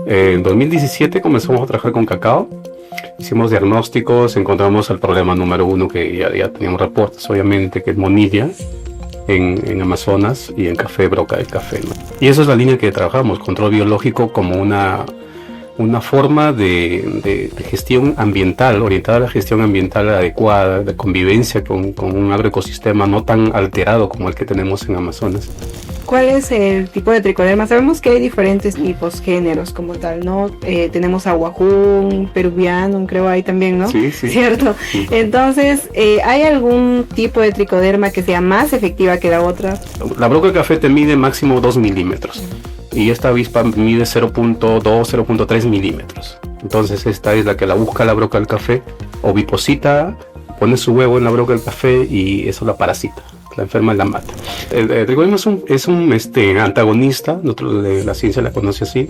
En 2017 comenzamos a trabajar con cacao. Hicimos diagnósticos, encontramos el problema número uno, que ya teníamos reportes, obviamente, que es monilla en Amazonas, y en café, broca de café, ¿no? Y esa es la línea que trabajamos, control biológico como una forma de gestión ambiental, orientada a la gestión ambiental adecuada, de convivencia con un agroecosistema no tan alterado como el que tenemos en Amazonas. ¿Cuál es el tipo de tricoderma? Sabemos que hay diferentes tipos, géneros como tal, ¿no? Tenemos aguajún, peruviano, creo ahí también, ¿no? Sí. ¿Cierto? Sí. Entonces, ¿hay algún tipo de tricoderma que sea más efectiva que la otra? La broca de café te mide máximo 2 milímetros. Y esta avispa mide 0.2, 0.3 milímetros. Entonces esta es la que la busca la broca del café, oviposita, pone su huevo en la broca del café y eso la parasita, la enferma y la mata. El tricoderma es un antagonista, la ciencia la conoce así,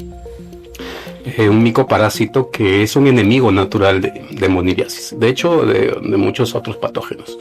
un micoparásito que es un enemigo natural de moniliasis, de hecho de muchos otros patógenos.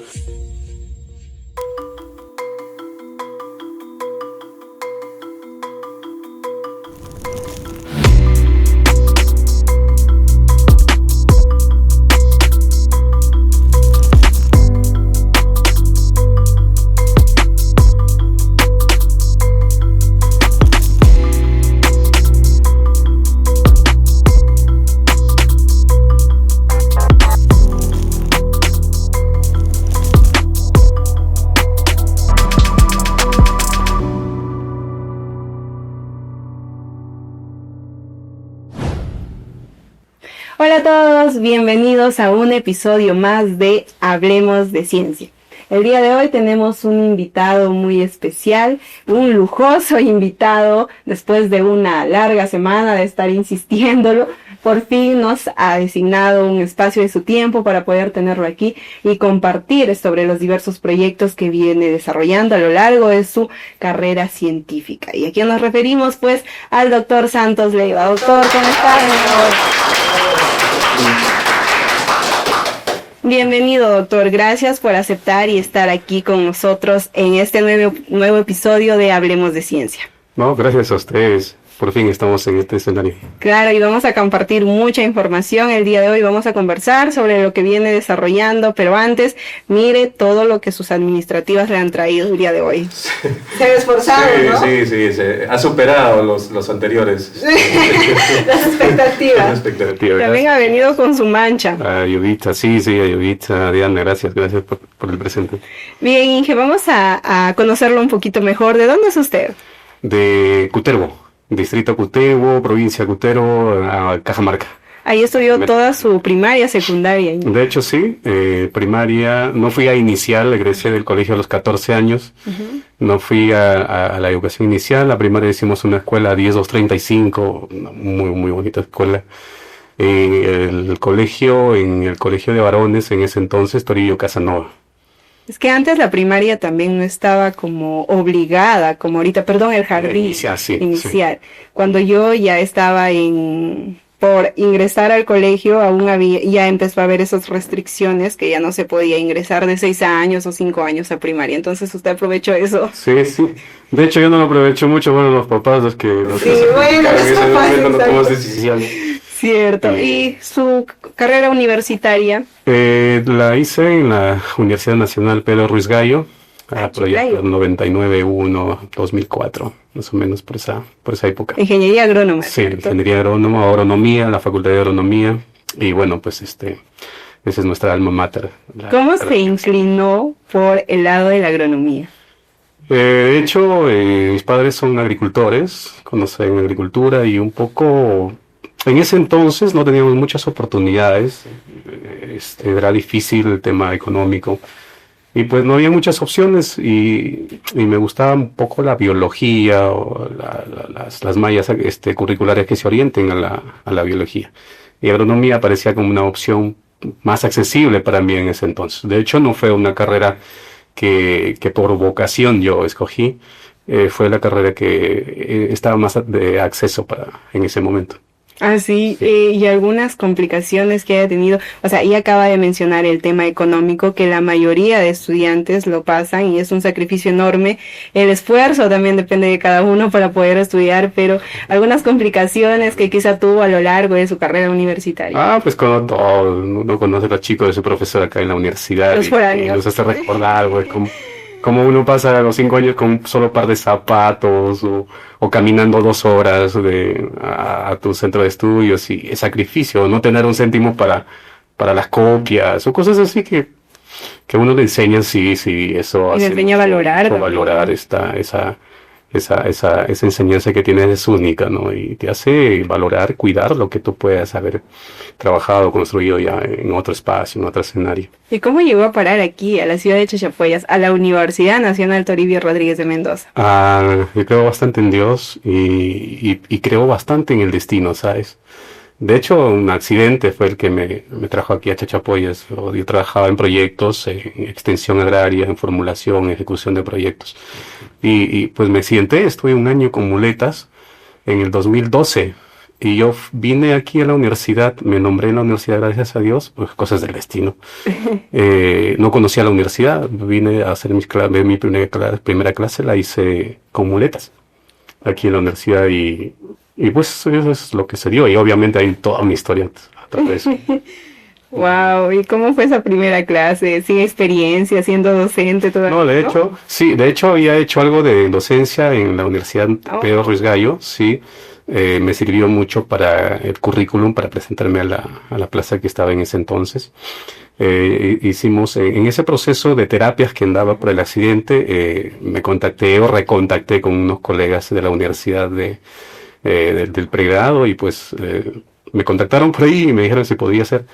Hola a todos, bienvenidos a un episodio más de Hablemos de Ciencia. El día de hoy tenemos un invitado muy especial, un lujoso invitado. Después de una larga semana de estar insistiéndolo, por fin nos ha designado un espacio de su tiempo para poder tenerlo aquí y compartir sobre los diversos proyectos que viene desarrollando a lo largo de su carrera científica. ¿Y a quién nos referimos? Pues al doctor Santos Leiva. Doctor, ¿cómo está? Bienvenido, doctor. Gracias por aceptar y estar aquí con nosotros en este nuevo episodio de Hablemos de Ciencia. No, gracias a ustedes. Por fin estamos en este escenario. Claro, y vamos a compartir mucha información. El día de hoy vamos a conversar sobre lo que viene desarrollando, pero antes, mire todo lo que sus administrativas le han traído el día de hoy. Sí. Se ha esforzado, ¿no? Sí, ha superado los anteriores. Las expectativas. También ha venido con su mancha. Ayudita, sí, Ayudita, Diana, gracias por el presente. Bien, Inge, vamos a conocerlo un poquito mejor. ¿De dónde es usted? De Cutervo. Distrito Cutervo, provincia Cutervo, Cajamarca. Ahí estudió toda su primaria, secundaria. De hecho, sí, primaria, no fui a inicial, egresé del colegio a los 14 años, no fui a la educación inicial, la primaria hicimos una escuela 10235, una muy bonita escuela. En el colegio de varones, en ese entonces, Torillo Casanova. Es que antes la primaria también no estaba como obligada, como ahorita, el jardín inicial. Sí. Cuando yo ya estaba por ingresar al colegio, ya empezó a haber esas restricciones que ya no se podía ingresar de 6 años o 5 años a primaria. Entonces usted aprovechó eso. Sí. De hecho yo no lo aprovecho mucho, los papás los que los papás no tomamos decisiones. Cierto. ¿Y su carrera universitaria? La hice en la Universidad Nacional Pedro Ruiz Gallo, proyecto 99-1-2004, más o menos por esa época. Ingeniería agrónoma. Sí, ingeniería agrónoma, agronomía, la Facultad de Agronomía, y bueno, pues esa es nuestra alma mater. ¿Cómo se inclinó por el lado de la agronomía? De hecho, mis padres son agricultores, conocen agricultura y un poco... En ese entonces no teníamos muchas oportunidades, era difícil el tema económico y pues no había muchas opciones y me gustaba un poco la biología o las mallas curriculares que se orienten a la biología. Y agronomía parecía como una opción más accesible para mí en ese entonces. De hecho no fue una carrera que por vocación yo escogí, fue la carrera que estaba más de acceso en ese momento. Así, y algunas complicaciones que haya tenido, o sea, y acaba de mencionar el tema económico, que la mayoría de estudiantes lo pasan y es un sacrificio enorme. El esfuerzo también depende de cada uno para poder estudiar, pero algunas complicaciones que quizá tuvo a lo largo de su carrera universitaria. Pues cuando todo, uno conoce a los chicos de su profesor acá en la universidad Los y foráneos. nos hace recordar, güey, como uno pasa los 5 años con un solo par de zapatos o caminando 2 horas a tu centro de estudios y el sacrificio, no tener un céntimo para las copias o cosas así que uno le enseña, sí, eso Y le hace enseña a valorar también. valorar esa enseñanza que tienes es única, ¿no? Y te hace valorar, cuidar lo que tú puedas haber trabajado, construido ya en otro espacio, en otro escenario. ¿Y cómo llegó a parar aquí, a la ciudad de Chachapoyas, a la Universidad Nacional Toribio Rodríguez de Mendoza? Yo creo bastante en Dios y creo bastante en el destino, ¿sabes? De hecho, un accidente fue el que me trajo aquí a Chachapoyas. Yo trabajaba en proyectos, en extensión agraria, en formulación, ejecución de proyectos. Y pues me accidenté, estuve un año con muletas en el 2012. Y yo vine aquí a la universidad, me nombré en la universidad gracias a Dios, pues cosas del destino. No conocía la universidad, vine a hacer mi primera clase, la hice con muletas aquí en la universidad y pues eso es lo que se dio y obviamente hay toda una historia atrás de eso. Wow, ¿y cómo fue esa primera clase? ¿Sin experiencia, siendo docente todavía? No, de hecho, sí, de hecho había hecho algo de docencia en la Universidad Pedro Ruiz Gallo, sí. Me sirvió mucho para el currículum, para presentarme a la plaza que estaba en ese entonces. Hicimos, en ese proceso de terapias que andaba por el accidente, me contacté o recontacté con unos colegas de la universidad del pregrado y pues me contactaron por ahí y me dijeron si podía hacer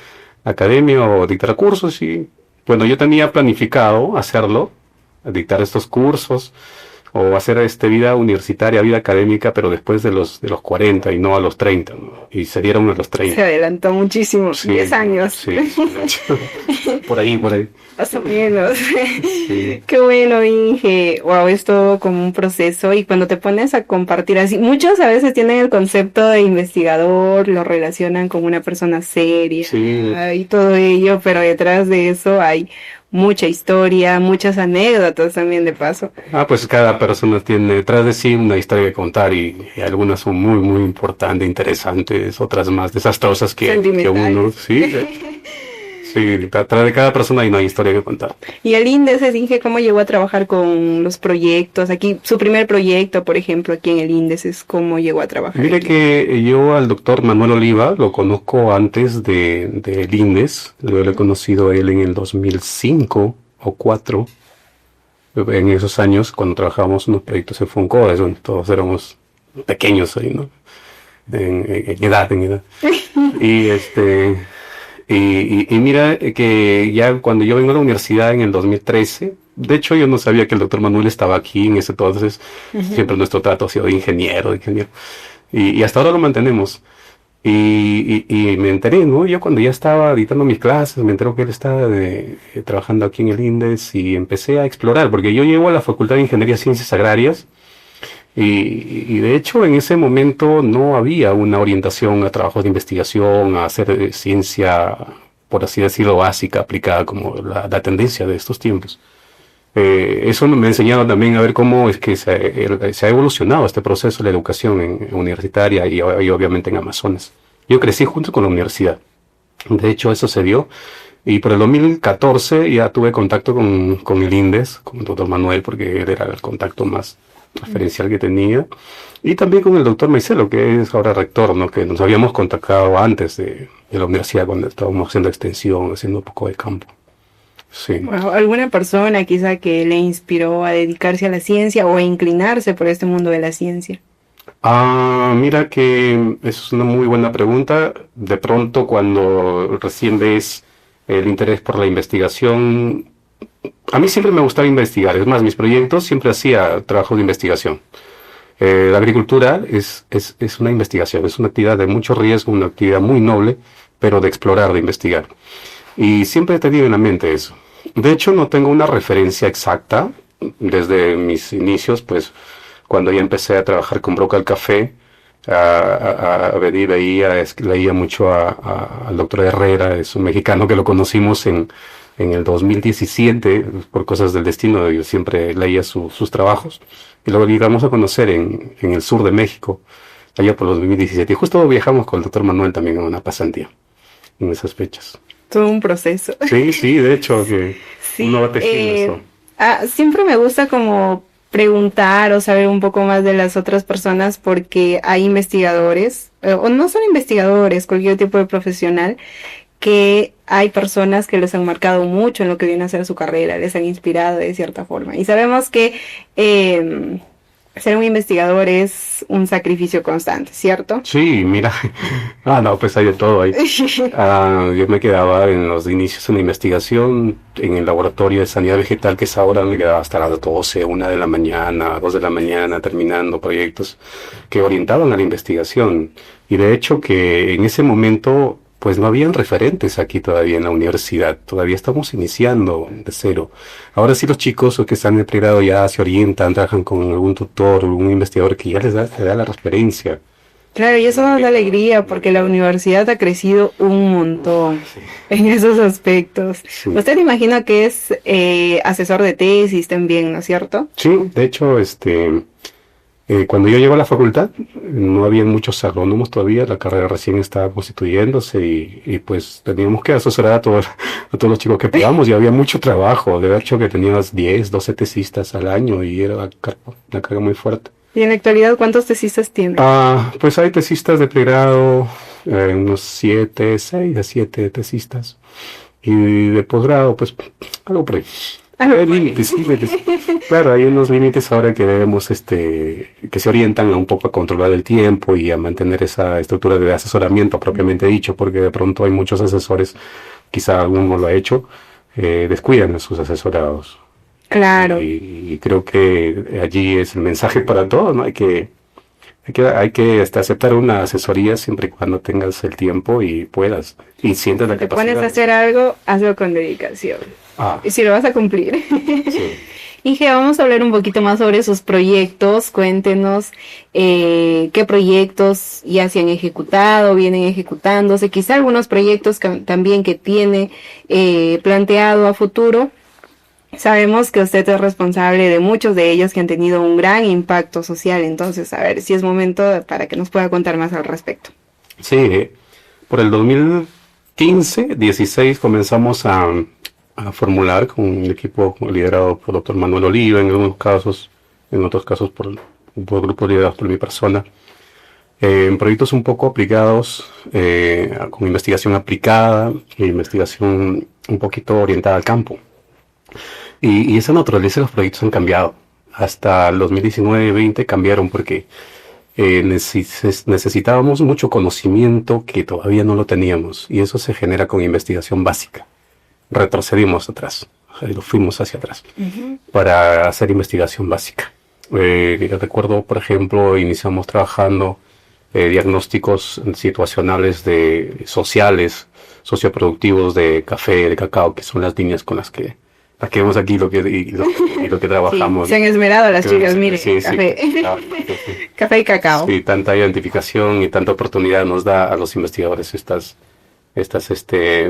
academia o dictar cursos y bueno, yo tenía planificado hacerlo, dictar estos cursos o hacer vida universitaria, vida académica, pero después de los 40 y no a los 30, ¿no? Y se dieron a los 30. Se adelantó muchísimo, Sí, 10 años. Sí, de hecho, por ahí. Más o menos. Sí. Qué bueno, Inge. Wow, es todo como un proceso y cuando te pones a compartir así, muchos a veces tienen el concepto de investigador, lo relacionan con una persona seria Sí. y todo ello, pero detrás de eso hay mucha historia, muchas anécdotas también de paso. Pues cada persona tiene detrás de sí una historia que contar y algunas son muy, muy importantes, interesantes, otras más desastrosas que uno, sí. Sí, detrás de cada persona hay una historia que contar. Y el INDES, Inge, ¿cómo llegó a trabajar con los proyectos? Aquí, su primer proyecto, por ejemplo, aquí en el INDES, es cómo llegó a trabajar. Mire aquí. Que yo al doctor Manuel Oliva lo conozco antes del INDES. Yo lo he conocido a él en el 2005 o 2004, en esos años, cuando trabajábamos en unos proyectos en Foncoa, donde todos éramos pequeños ahí, ¿no? En edad. Y mira que ya cuando yo vengo a la universidad en el 2013, de hecho yo no sabía que el doctor Manuel estaba aquí en ese entonces, siempre nuestro trato ha sido de ingeniero, y hasta ahora lo mantenemos. Y me enteré, ¿no? Yo cuando ya estaba editando mis clases, me enteré que él estaba trabajando aquí en el INDES y empecé a explorar, porque yo llego a la Facultad de Ingeniería y Ciencias Agrarias, y de hecho en ese momento no había una orientación a trabajos de investigación, a hacer ciencia, por así decirlo, básica, aplicada como la tendencia de estos tiempos. Eso me ha enseñado también a ver cómo es que se ha evolucionado este proceso de la educación universitaria y obviamente en Amazonas. Yo crecí junto con la universidad. De hecho, eso se dio. Y por el 2014 ya tuve contacto con el INDES, con el doctor Manuel, porque él era el contacto más referencial que tenía, y también con el doctor Maicelo, que es ahora rector, ¿no? Que nos habíamos contactado antes de la universidad cuando estábamos haciendo extensión, haciendo un poco de campo. Sí. Bueno, ¿alguna persona quizá que le inspiró a dedicarse a la ciencia o a inclinarse por este mundo de la ciencia? Mira que es una muy buena pregunta. De pronto, cuando recién ves el interés por la investigación, a mí siempre me gustaba investigar. Es más, mis proyectos siempre hacía trabajo de investigación. La agricultura es una investigación, es una actividad de mucho riesgo, una actividad muy noble, pero de explorar, de investigar. Y siempre he tenido en la mente eso. De hecho, no tengo una referencia exacta. Desde mis inicios, pues, cuando ya empecé a trabajar con Brocal Café, a venir ahí, leía mucho al doctor Herrera, es un mexicano que lo conocimos en el 2017, por cosas del destino, yo siempre leía sus trabajos, y luego llegamos a conocer en el sur de México, allá por los 2017, y justo viajamos con el doctor Manuel también a una pasantía en esas fechas. Todo un proceso. Sí, de hecho, que Sí, uno va tejiendo eso. siempre me gusta como preguntar o saber un poco más de las otras personas porque hay investigadores, o no son investigadores, cualquier tipo de profesional, que hay personas que les han marcado mucho en lo que viene a ser su carrera, les han inspirado de cierta forma. Y sabemos que ser un investigador es un sacrificio constante, ¿cierto? Sí, mira, no, pues hay de todo ahí. Yo me quedaba en los inicios en la investigación, en el laboratorio de sanidad vegetal, que es ahora, me quedaba hasta las 12, 1 de la mañana, 2 de la mañana, terminando proyectos que orientaban a la investigación. Y de hecho que en ese momento, pues no habían referentes aquí todavía en la universidad, todavía estamos iniciando de cero. Ahora sí los chicos que están en el pregrado ya se orientan, trabajan con algún tutor, algún investigador que ya les da la referencia. Claro, y eso nos da alegría porque la universidad ha crecido un montón en esos aspectos. Sí. Usted imagina que es asesor de tesis también, ¿no es cierto? Sí, de hecho, cuando yo llego a la facultad, no había muchos agrónomos todavía, la carrera recién estaba constituyéndose y pues teníamos que asesorar a todos los chicos que podamos y había mucho trabajo. De hecho que teníamos 10, 12 tesistas al año y era una carga muy fuerte. Y en la actualidad, ¿cuántos tesistas tiene? Pues hay tesistas de pregrado, unos 6 a 7 tesistas. Y de posgrado, pues algo por ahí. Hay límites, límites. Claro, hay unos límites ahora que debemos, que se orientan un poco a controlar el tiempo y a mantener esa estructura de asesoramiento propiamente dicho, porque de pronto hay muchos asesores, quizá alguno lo ha hecho, descuidan a sus asesorados. Claro. Y creo que allí es el mensaje para todos, ¿no? Hay que aceptar una asesoría siempre y cuando tengas el tiempo y puedas, y sientas la Te capacidad. pones a hacer algo, hazlo con dedicación. Y si lo vas a cumplir. Sí. Inge, vamos a hablar un poquito más sobre sus proyectos. Cuéntenos qué proyectos ya se han ejecutado, vienen ejecutándose, quizá algunos proyectos también que tiene planteado a futuro. Sabemos que usted es responsable de muchos de ellos que han tenido un gran impacto social, entonces a ver si es momento para que nos pueda contar más al respecto. Sí, por el 2015-16 comenzamos a formular con el equipo liderado por el doctor Manuel Oliva, en algunos casos, en otros casos por grupos liderados por mi persona, en proyectos un poco aplicados, con investigación aplicada e investigación un poquito orientada al campo. Y esa naturaleza de los proyectos han cambiado. Hasta el 2019-20 cambiaron porque necesitábamos mucho conocimiento que todavía no lo teníamos, y eso se genera con investigación básica. Retrocedimos atrás, lo fuimos hacia atrás para hacer investigación básica. Recuerdo, por ejemplo, iniciamos trabajando diagnósticos situacionales sociales, socioproductivos de café, de cacao, que son las líneas con las que vemos aquí lo que trabajamos. Sí, se han esmerado las chicas, mire, sí, café. Sí, claro, Café y cacao. Sí, tanta identificación y tanta oportunidad nos da a los investigadores estas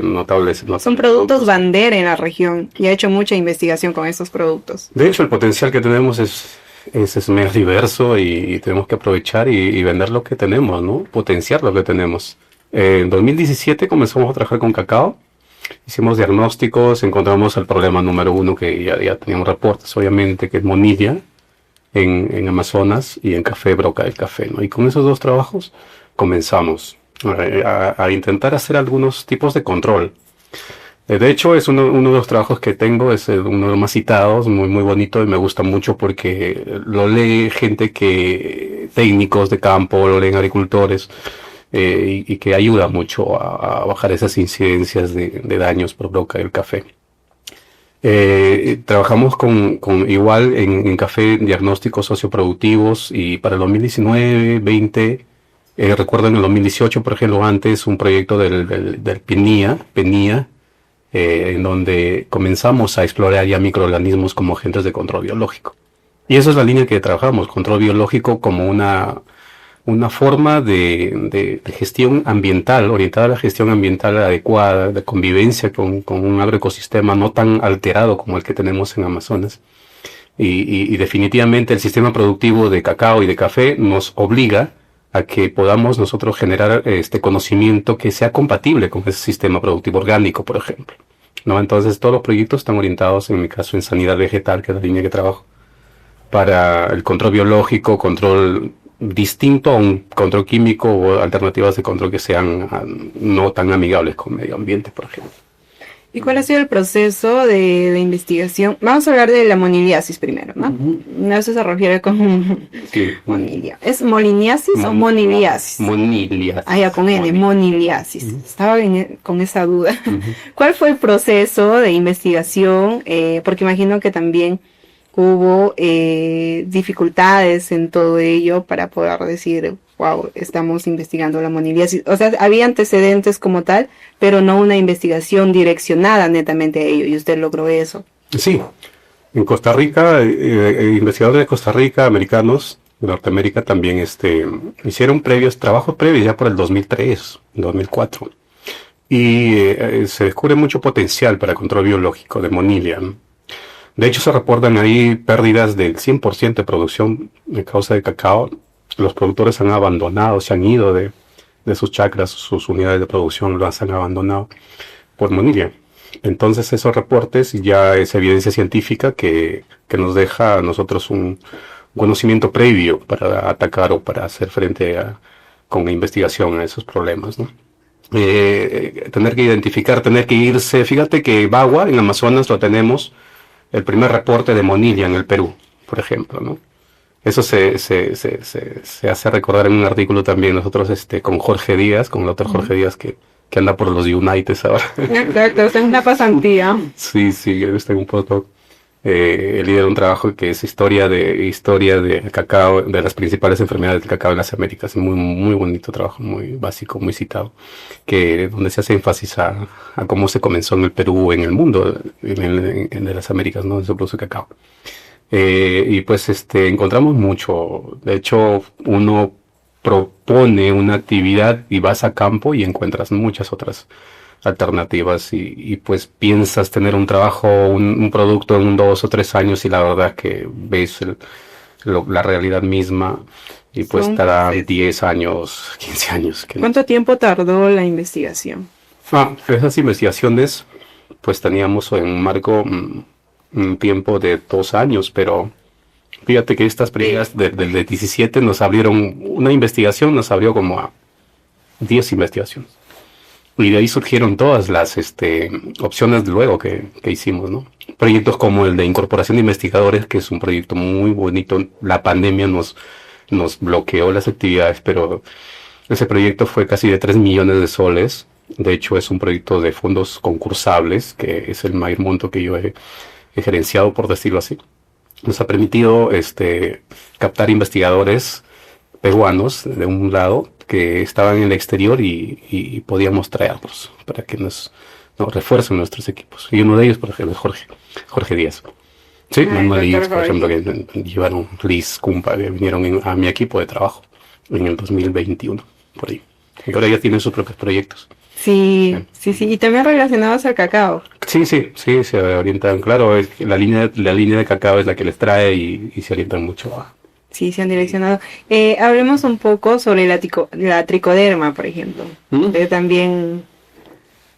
notables. Son productos bandera en la región y ha hecho mucha investigación con estos productos. De hecho, el potencial que tenemos es mega diverso y tenemos que aprovechar y vender lo que tenemos, ¿no? Potenciar lo que tenemos. En 2017 comenzamos a trabajar con cacao. Hicimos diagnósticos, encontramos el problema número 1 que ya teníamos reportes, obviamente, que es monilla en Amazonas y en café, broca del café, ¿no? Y con esos dos trabajos comenzamos a intentar hacer algunos tipos de control. De hecho, es uno de los trabajos que tengo, es uno de los más citados, muy, muy bonito, y me gusta mucho porque lo lee gente técnicos de campo, lo leen agricultores, y que ayuda mucho a bajar esas incidencias de daños por broca del café. Trabajamos igual en café diagnósticos socioproductivos, y para el 2019-20, recuerdo en el 2018, por ejemplo, antes un proyecto del PENIA, en donde comenzamos a explorar ya microorganismos como agentes de control biológico. Y esa es la línea que trabajamos, control biológico como una una forma de gestión ambiental, orientada a la gestión ambiental adecuada, de convivencia con un agroecosistema no tan alterado como el que tenemos en Amazonas. Y definitivamente el sistema productivo de cacao y de café nos obliga a que podamos nosotros generar este conocimiento que sea compatible con ese sistema productivo orgánico, por ejemplo, ¿no? Entonces todos los proyectos están orientados, en mi caso, en sanidad vegetal, que es la línea que trabajo, para el control biológico, control distinto a un control químico o alternativas de control que sean no tan amigables con el medio ambiente, por ejemplo. ¿Y cuál ha sido el proceso de la investigación? Vamos a hablar de la moniliasis primero, ¿no? Eso se refiere con Sí. monilia. ¿Es moliniasis o moniliasis? Moniliasis. Ah, ya, con N, moniliasis. Estaba con esa duda. ¿Cuál fue el proceso de investigación? Porque imagino que también hubo dificultades en todo ello para poder decir, wow, estamos investigando la moniliasis. O sea, había antecedentes como tal, pero no una investigación direccionada netamente a ello, y usted logró eso. Sí, en Costa Rica, investigadores de Costa Rica, americanos, de Norteamérica también, hicieron trabajos previos ya por el 2003, 2004. Y se descubre mucho potencial para control biológico de monilia, ¿no? De hecho, se reportan ahí pérdidas del 100% de producción a causa de cacao. Los productores han abandonado, se han ido de sus chacras, sus unidades de producción las han abandonado por monilia. Entonces esos reportes ya es evidencia científica que nos deja a nosotros un conocimiento previo para atacar o para hacer frente con la investigación a esos problemas, ¿no? Tener que identificar, tener que irse. Fíjate que Bagua, en Amazonas, lo tenemos, el primer reporte de monilia en el Perú, por ejemplo, ¿no? Eso se hace recordar en un artículo también nosotros con Jorge Díaz, con el doctor Jorge Díaz que anda por los United ahora. Exacto, es una pasantía. Sí, está en un postdoc. Él lidera un trabajo que es historia de cacao, de las principales enfermedades del cacao en las Américas. Muy, muy bonito trabajo, muy básico, muy citado, donde se hace énfasis a cómo se comenzó en el Perú, en el mundo, en las Américas, ¿no? Se produce cacao. Y pues encontramos mucho. De hecho, uno propone una actividad y vas a campo y encuentras muchas otras alternativas y pues piensas tener un trabajo, un producto en 2 o 3 años y la verdad es que ves la realidad misma y pues te da 10 años, 15 años. ¿Cuánto tiempo tardó la investigación? Esas investigaciones pues teníamos en marco un tiempo de 2 años, pero fíjate que estas primeras del 17 nos abrieron, una investigación nos abrió como a 10 investigaciones. Y de ahí surgieron todas las opciones luego que hicimos, ¿no? Proyectos como el de incorporación de investigadores, que es un proyecto muy bonito. La pandemia nos bloqueó las actividades, pero ese proyecto fue casi de 3 millones de soles. De hecho, es un proyecto de fondos concursables, que es el mayor monto que yo he gerenciado, por decirlo así. Nos ha permitido captar investigadores peruanos, de un lado, que estaban en el exterior y podíamos traerlos para que nos refuercen nuestros equipos. Y uno de ellos, por ejemplo, es Jorge Díaz. Sí, Manuel Díaz, por ejemplo, que llevaron Liz Cumpa, que vinieron a mi equipo de trabajo en el 2021, por ahí. Y ahora ya tienen sus propios proyectos. Sí. Y también relacionados al cacao. Sí, se orientan, claro, la línea de cacao es la que les trae y se orientan mucho a... Sí, se han direccionado. Hablemos un poco sobre la tricoderma, por ejemplo. Usted también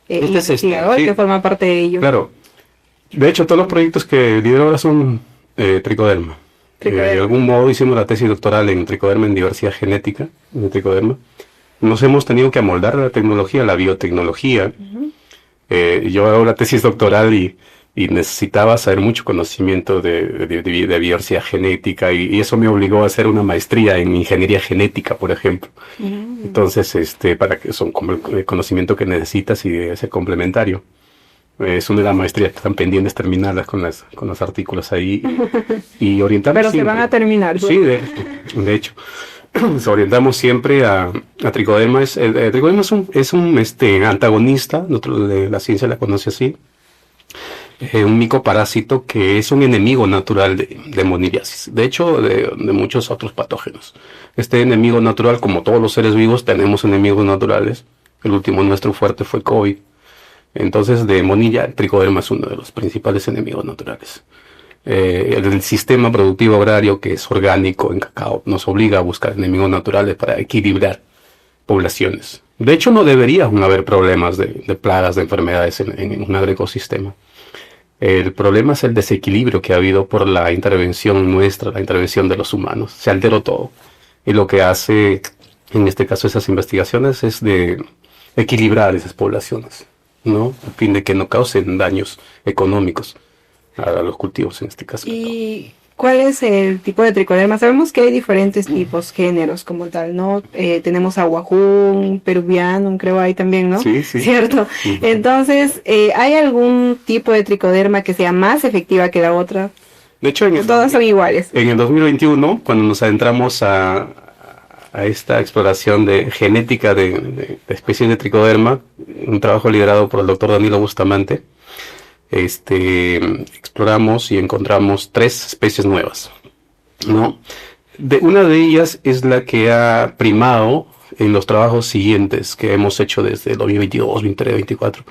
investigador que forma parte de ello. Claro. De hecho, todos los proyectos que lidero ahora son tricoderma. De algún modo hicimos la tesis doctoral en tricoderma, en diversidad genética de tricoderma. Nos hemos tenido que amoldar a la tecnología, a la biotecnología. Yo hago la tesis doctoral y necesitaba saber mucho conocimiento de diversidad genética y eso me obligó a hacer una maestría en ingeniería genética, por ejemplo. Entonces, para que son como el conocimiento que necesitas y debe ser complementario. Es una de las maestrías que están pendientes terminarlas con los artículos ahí y orientarnos. Pero siempre. Se van a terminar. Sí, de hecho. Nos orientamos siempre a tricoderma. Tricoderma es un antagonista, la ciencia la conoce así, un micoparásito que es un enemigo natural de monidiasis, de hecho de muchos otros patógenos. Este enemigo natural, como todos los seres vivos, tenemos enemigos naturales. El último nuestro fuerte fue COVID. Entonces, de monilla, el tricoderma es uno de los principales enemigos naturales. El sistema productivo agrario, que es orgánico en cacao, nos obliga a buscar enemigos naturales para equilibrar poblaciones. De hecho, no debería haber problemas de plagas, de enfermedades en un agroecosistema. El problema es el desequilibrio que ha habido por la intervención nuestra, la intervención de los humanos. Se alteró todo. Y lo que hace, en este caso, esas investigaciones es de equilibrar esas poblaciones, ¿no? A fin de que no causen daños económicos a los cultivos, en este caso. ¿Y cuál es el tipo de tricoderma? Sabemos que hay diferentes tipos, géneros como tal, ¿no? Tenemos aguajún, peruviano, creo hay también, ¿no? Sí, sí. ¿Cierto? Entonces, ¿hay algún tipo de tricoderma que sea más efectiva que la otra? De hecho, todos son iguales. En el 2021, cuando nos adentramos a esta exploración de genética de especies de tricoderma, un trabajo liderado por el doctor Danilo Bustamante, exploramos y encontramos 3 especies nuevas, ¿no? Una de ellas es la que ha primado en los trabajos siguientes que hemos hecho desde el 2022, 2023, 2024.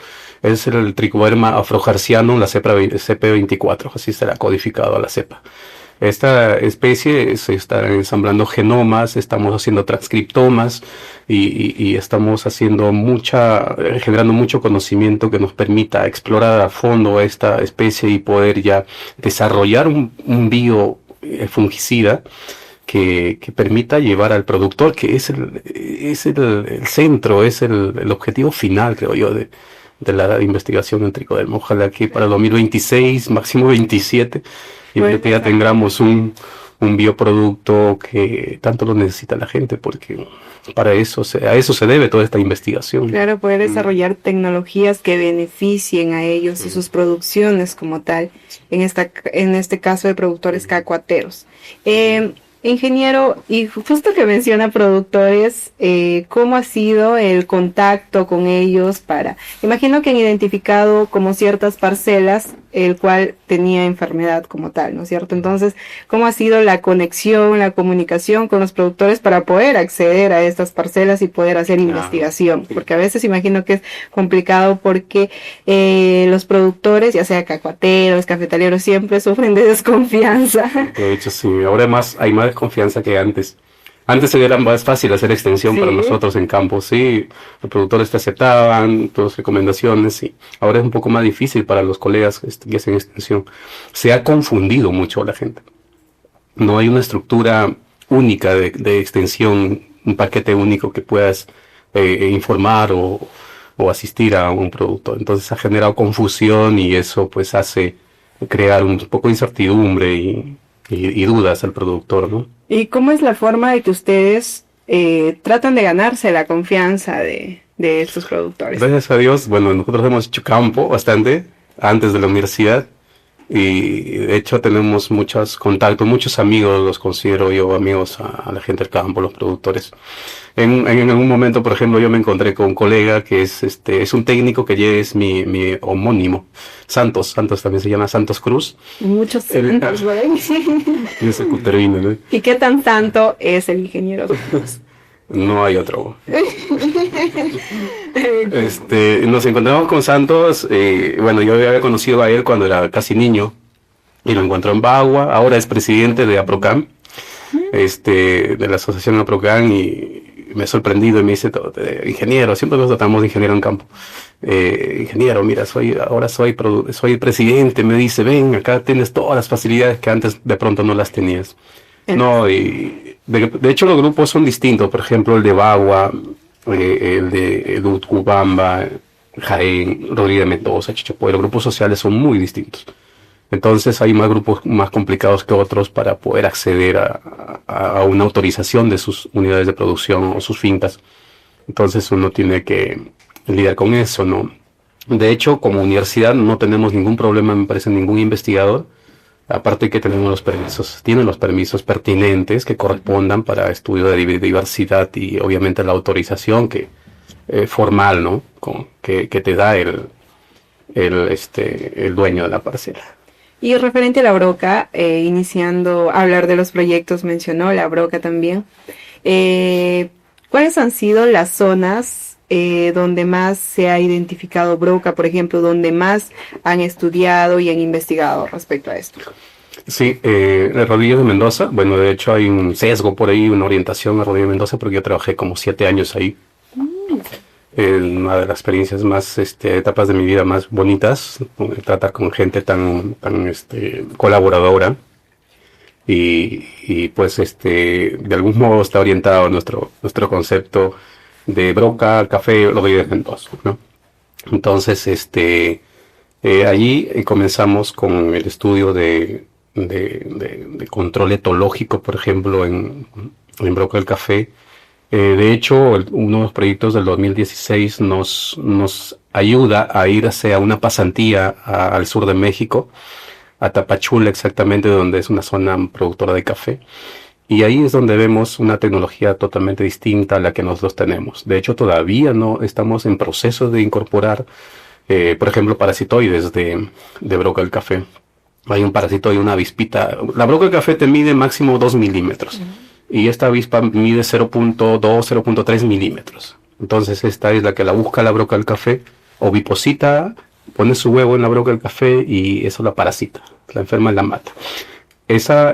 Es el tricoderma afrojarciano, la cepa CP24, así será codificado a la cepa. Esta especie se está ensamblando genomas, estamos haciendo transcriptomas y estamos haciendo generando mucho conocimiento que nos permita explorar a fondo esta especie y poder ya desarrollar un biofungicida que permita llevar al productor, que es el centro, es el objetivo final, creo yo, de la investigación en tricoderma. Ojalá que para 2026, máximo 27, ya tengamos un bioproducto que tanto lo necesita la gente, porque a eso se debe toda esta investigación. Claro, poder desarrollar tecnologías que beneficien a ellos y sus producciones como tal, en este caso de productores cacahuateros. Ingeniero, y justo que menciona productores, ¿cómo ha sido el contacto con ellos imagino que han identificado como ciertas parcelas el cual tenía enfermedad como tal, ¿no es cierto? Entonces, ¿cómo ha sido la conexión, la comunicación con los productores para poder acceder a estas parcelas y poder hacer investigación? Porque a veces imagino que es complicado porque los productores, ya sea cacahuateros, cafetaleros, siempre sufren de desconfianza. De hecho, sí, ahora hay más desconfianza que antes. Antes era más fácil hacer extensión para nosotros en campo, sí, los productores te aceptaban, tus recomendaciones, y ahora es un poco más difícil para los colegas que hacen extensión. Se ha confundido mucho la gente. No hay una estructura única de extensión, un paquete único que puedas informar o asistir a un producto. Entonces ha generado confusión y eso pues hace crear un poco de incertidumbre y dudas al productor, ¿no? ¿Y cómo es la forma de que ustedes tratan de ganarse la confianza de estos productores? Gracias a Dios, bueno, nosotros hemos hecho campo bastante antes de la universidad y de hecho tenemos muchos contactos, muchos amigos, los considero yo amigos a la gente del campo, los productores. En algún momento, por ejemplo, yo me encontré con un colega que es un técnico que ya es mi homónimo, Santos también se llama Santos Cruz. Muchos Santos, ¿verdad? Yo soy cutervino, ¿no? ¿Y qué tan santo es el ingeniero Santos? No hay otro. Nos encontramos con Santos, bueno, yo había conocido a él cuando era casi niño y lo encontró en Bagua, ahora es presidente de APROCAM, de la asociación APROCAM, y me ha sorprendido y me dice, ingeniero, siempre nos tratamos de ingeniero en campo. Ingeniero, mira, ahora soy presidente, me dice, ven, acá tienes todas las facilidades que antes de pronto no las tenías. No, y de hecho los grupos son distintos, por ejemplo el de Bagua, el de Utcubamba, Jaén, Rodríguez de Mendoza, Chichapoy, los grupos sociales son muy distintos. Entonces hay más grupos más complicados que otros para poder acceder a una autorización de sus unidades de producción o sus fincas. Entonces uno tiene que lidiar con eso, ¿no? De hecho, como universidad no tenemos ningún problema, me parece, ningún investigador. Aparte que tenemos tienen los permisos pertinentes que correspondan para estudio de diversidad y obviamente la autorización formal, ¿no? Que te da el dueño de la parcela. Y referente a la broca, iniciando a hablar de los proyectos, mencionó la broca también. ¿Cuáles han sido las zonas donde más se ha identificado broca, por ejemplo, donde más han estudiado y han investigado respecto a esto? Sí, el Rodillo de Mendoza, bueno, de hecho hay un sesgo por ahí, una orientación a Rodillo de Mendoza, porque yo trabajé como 7 años ahí. Una de las experiencias más, etapas de mi vida más bonitas, tratar con gente tan colaboradora y pues, de algún modo está orientado nuestro concepto de broca, café, Rodillo de Mendoza, ¿no? Entonces, allí comenzamos con el estudio de control etológico, por ejemplo, en broca del café. De hecho, uno de los proyectos del 2016 nos ayuda a ir hacia una pasantía al sur de México, a Tapachula exactamente, donde es una zona productora de café. Y ahí es donde vemos una tecnología totalmente distinta a la que nosotros tenemos. De hecho, todavía no estamos en proceso de incorporar, por ejemplo, parasitoides de broca del café. Hay un parasitoide, una avispita. La broca del café te mide máximo 2 milímetros. Y esta avispa mide 0.2, 0.3 milímetros. Entonces esta es la que la busca la broca del café, oviposita, pone su huevo en la broca del café y eso la parasita, la enferma y la mata. Esta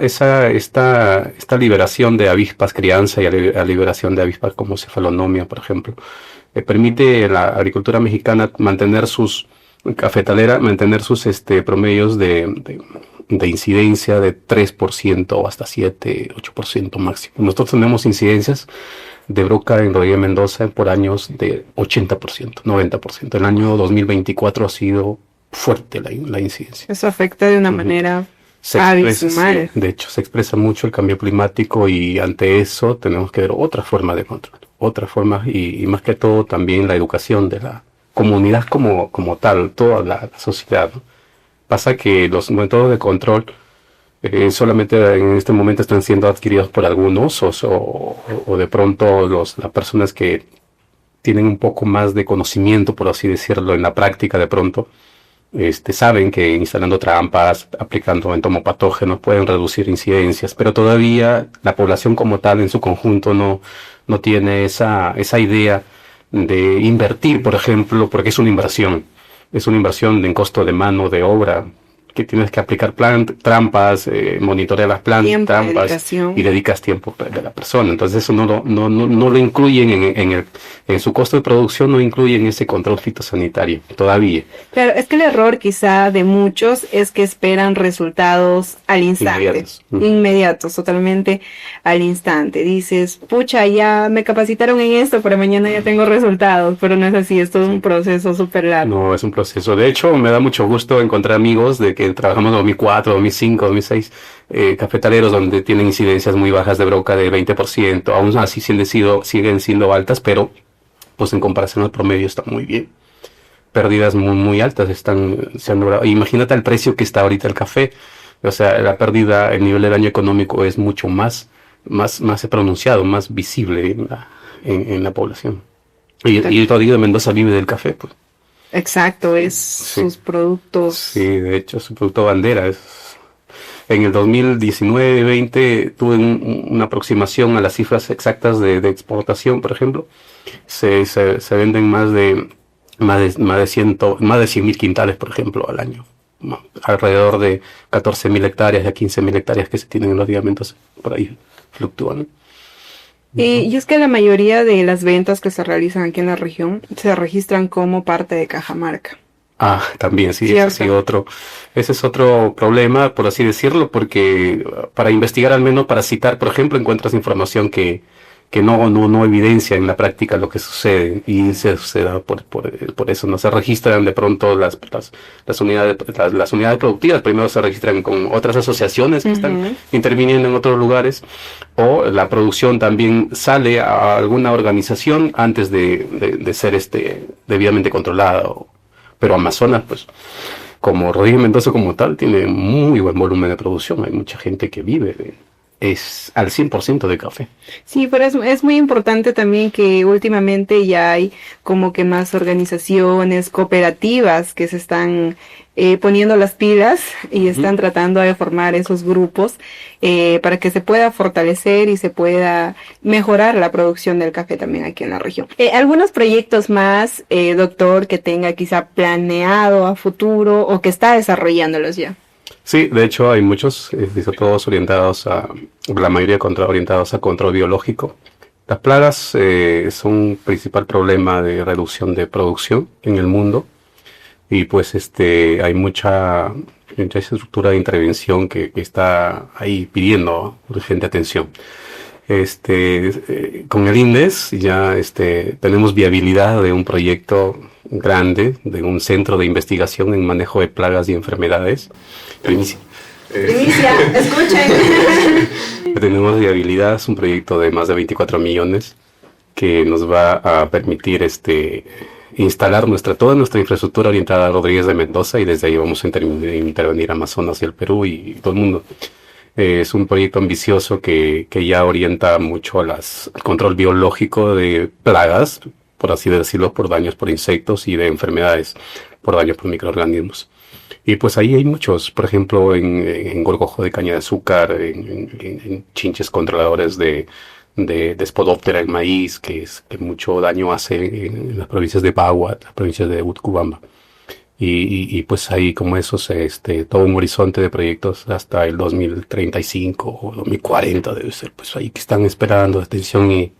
liberación de avispas crianza y la liberación de avispas como cefalonomia, por ejemplo, permite a la agricultura mexicana mantener sus promedios de incidencia de 3% o hasta 7, 8% máximo. Nosotros tenemos incidencias de broca en Rodillo de Mendoza por años de 80%, 90%. El año 2024 ha sido fuerte la incidencia. Eso afecta de una manera abismal. De hecho, se expresa mucho el cambio climático y ante eso tenemos que ver otra forma de control. Otra forma y más que todo también la educación de la comunidad como tal, toda la sociedad, ¿no? Pasa que los métodos de control solamente en este momento están siendo adquiridos por algunos o de pronto las personas que tienen un poco más de conocimiento, por así decirlo, en la práctica de pronto, saben que instalando trampas, aplicando entomopatógenos pueden reducir incidencias, pero todavía la población como tal en su conjunto no tiene esa idea de invertir, por ejemplo, porque es una inversión en costo de mano de obra, que tienes que aplicar trampas, monitorear las trampas y dedicas tiempo de la persona. Entonces eso no lo incluyen en su costo de producción, no incluyen ese control fitosanitario todavía. Claro, es que el error quizá de muchos es que esperan resultados al instante, inmediatos, totalmente al instante. Dices, pucha, ya me capacitaron en esto, pero mañana ya tengo resultados, pero no es así, es todo un proceso súper largo. No, es un proceso. De hecho, me da mucho gusto encontrar amigos de que trabajamos en 2004, 2005, 2006, cafetaleros donde tienen incidencias muy bajas de broca de 20%, aún así siguen siendo altas, pero pues en comparación al promedio está muy bien. Pérdidas muy altas se han logrado. Imagínate el precio que está ahorita el café, o sea, la pérdida, el nivel de daño económico es mucho más pronunciado, más visible en la población. Y el Rodillo de Mendoza vive del café, pues. Exacto, sus productos. Sí, de hecho, su producto bandera es. En el 2019-20 tuve una aproximación a las cifras exactas de exportación, por ejemplo. Se venden más de 100.000 quintales, por ejemplo, al año. Alrededor de 14.000 hectáreas a 15.000 hectáreas que se tienen en los diamantes, por ahí fluctúan. Y es que la mayoría de las ventas que se realizan aquí en la región se registran como parte de Cajamarca. También, sí, ese es otro problema, por así decirlo, porque para investigar, al menos para citar, por ejemplo, encuentras información que no evidencia en la práctica lo que sucede, y se da por eso no se registran de pronto las unidades productivas. Primero se registran con otras asociaciones que están interviniendo en otros lugares, o la producción también sale a alguna organización antes de ser debidamente controlada. Pero Amazonas, pues, como Rodríguez Mendoza como tal, tiene muy buen volumen de producción. Hay mucha gente que vive es al 100% de café. Sí, pero es muy importante también que últimamente ya hay como que más organizaciones cooperativas que se están poniendo las pilas y están tratando de formar esos grupos para que se pueda fortalecer y se pueda mejorar la producción del café también aquí en la región. ¿Algunos proyectos más, doctor, que tenga quizá planeado a futuro o que está desarrollándolos ya? Sí, de hecho hay muchos, todos orientados la mayoría orientados a control biológico. Las plagas son un principal problema de reducción de producción en el mundo y pues hay mucha estructura de intervención que está ahí pidiendo urgente atención. Con el INDES ya tenemos viabilidad de un proyecto grande, de un centro de investigación en manejo de plagas y enfermedades. Primicia, escuchen. Tenemos viabilidad, es un proyecto de más de 24 millones que nos va a permitir instalar toda nuestra infraestructura orientada a Rodríguez de Mendoza y desde ahí vamos a intervenir Amazonas y el Perú y todo el mundo. Es un proyecto ambicioso que ya orienta mucho al control biológico de plagas, por así decirlo, por daños por insectos y de enfermedades por daños por microorganismos. Y pues ahí hay muchos, por ejemplo, en gorgojo de caña de azúcar, en chinches controladores de Spodoptera en maíz, que mucho daño hace en las provincias de Bagua, las provincias de Utcubamba. Y pues ahí como esos, todo un horizonte de proyectos hasta el 2035 o 2040 debe ser, pues ahí que están esperando atención y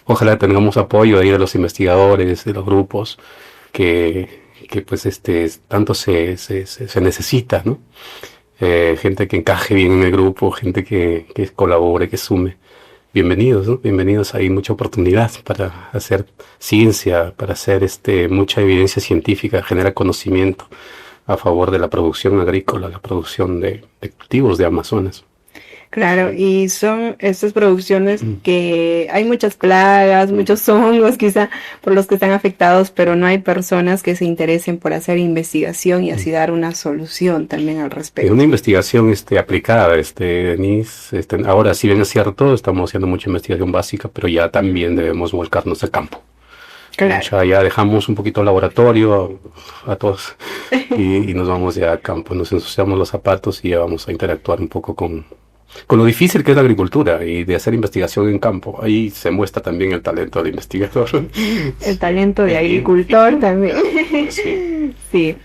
ojalá tengamos apoyo ahí de los investigadores, de los grupos, que pues tanto se necesita, ¿no? Gente que encaje bien en el grupo, gente que colabore, que sume. Bienvenidos, ¿no? Bienvenidos, hay mucha oportunidad para hacer ciencia, para hacer mucha evidencia científica, generar conocimiento a favor de la producción agrícola, la producción de cultivos de Amazonas. Claro, y son estas producciones que hay muchas plagas, muchos hongos quizá por los que están afectados, pero no hay personas que se interesen por hacer investigación y así dar una solución también al respecto. Una investigación aplicada, Denise, ahora si bien es cierto, estamos haciendo mucha investigación básica, pero ya también debemos volcarnos al campo. Claro. Ya dejamos un poquito el laboratorio a todos y nos vamos ya al campo, nos ensuciamos los zapatos y ya vamos a interactuar un poco con lo difícil que es la agricultura y de hacer investigación en campo. Ahí se muestra también el talento del investigador. El talento de agricultor también. Sí.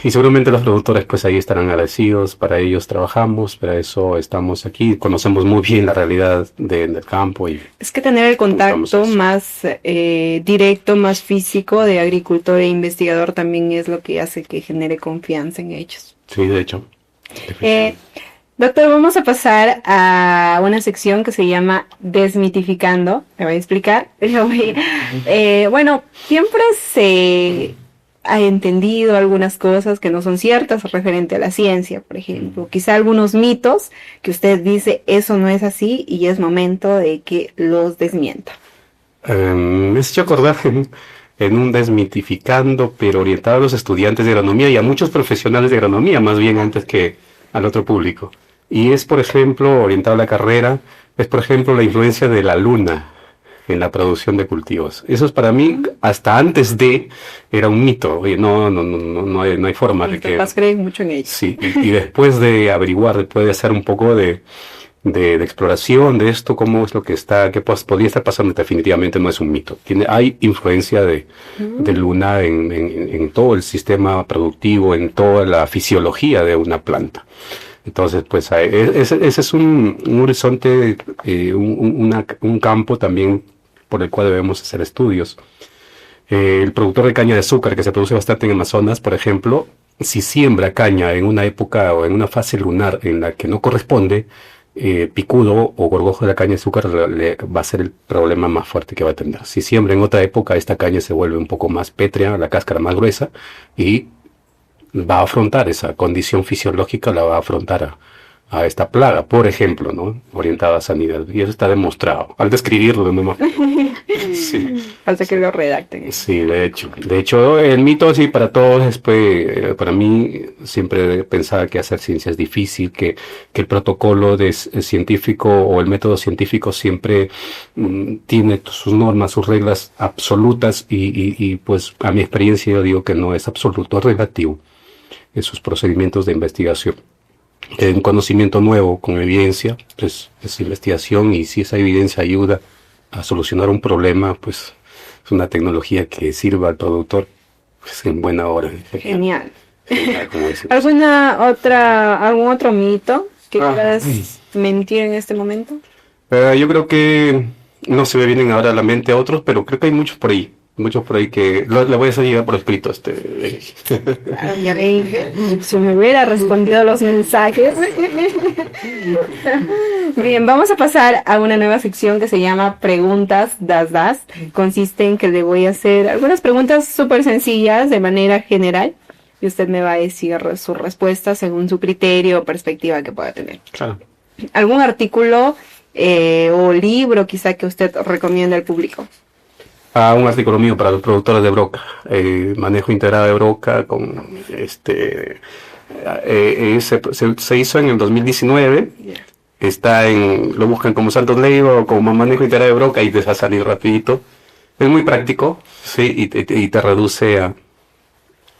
Y seguramente los productores pues ahí estarán agradecidos, para ellos trabajamos, para eso estamos aquí, conocemos muy bien la realidad del campo. Es que tener el contacto más directo, más físico de agricultor e investigador también es lo que hace que genere confianza en ellos. Sí, de hecho. Doctor, vamos a pasar a una sección que se llama Desmitificando. Me voy a explicar. Bueno, siempre se ha entendido algunas cosas que no son ciertas referente a la ciencia, por ejemplo. Quizá algunos mitos que usted dice, eso no es así y es momento de que los desmienta. Me has hecho acordar en un Desmitificando, pero orientado a los estudiantes de agronomía y a muchos profesionales de agronomía, más bien antes que al otro público. Y es, por ejemplo, orientado a la carrera, es, por ejemplo, la influencia de la luna en la producción de cultivos. Eso es para mí, hasta antes era un mito. Oye, no hay forma de que... Los papás creen mucho en ello. Sí, y después de averiguar, después de hacer un poco de exploración de esto, cómo es lo que podría estar pasando, definitivamente no es un mito. Hay influencia de luna en todo el sistema productivo, en toda la fisiología de una planta. Entonces, pues ese es un horizonte, un campo también por el cual debemos hacer estudios. El productor de caña de azúcar, que se produce bastante en Amazonas, por ejemplo, si siembra caña en una época o en una fase lunar en la que no corresponde, picudo o gorgojo de la caña de azúcar va a ser el problema más fuerte que va a tener. Si siembra en otra época, esta caña se vuelve un poco más pétrea, la cáscara más gruesa, y va a afrontar esa condición fisiológica, la va a afrontar a esta plaga, por ejemplo, ¿no? Orientada a sanidad. Y eso está demostrado. Al describirlo de memoria. Sí. Falta que lo redacten. Sí, de hecho. De hecho, el mito, sí, para todos es, pues, para mí, siempre pensaba que hacer ciencia es difícil, que el protocolo científico o el método científico siempre tiene sus normas, sus reglas absolutas y, pues, a mi experiencia yo digo que no es absoluto, es relativo en sus procedimientos de investigación. Un conocimiento nuevo con evidencia, pues es investigación, y si esa evidencia ayuda a solucionar un problema, pues es una tecnología que sirva al productor, pues en buena hora. Genial. Genial, como dicen. ¿Algún otro mito que quieras mentir en este momento? Yo creo que no se me vienen ahora a la mente otros, pero creo que hay muchos por ahí. Muchos por ahí que le voy a hacer llegar por escrito. Ya leí. Si me hubiera respondido los mensajes. Bien, vamos a pasar a una nueva sección que se llama Preguntas Das. Consiste en que le voy a hacer algunas preguntas súper sencillas de manera general y usted me va a decir su respuesta según su criterio o perspectiva que pueda tener. Claro. ¿Algún artículo o libro quizá que usted recomienda al público? Un artículo mío para los productores de broca, manejo integrado de broca con se hizo en el 2019. Lo buscan como Santos Leiva o como manejo integrado de broca y te va a salir rapidito. Es muy práctico, sí, y te reduce a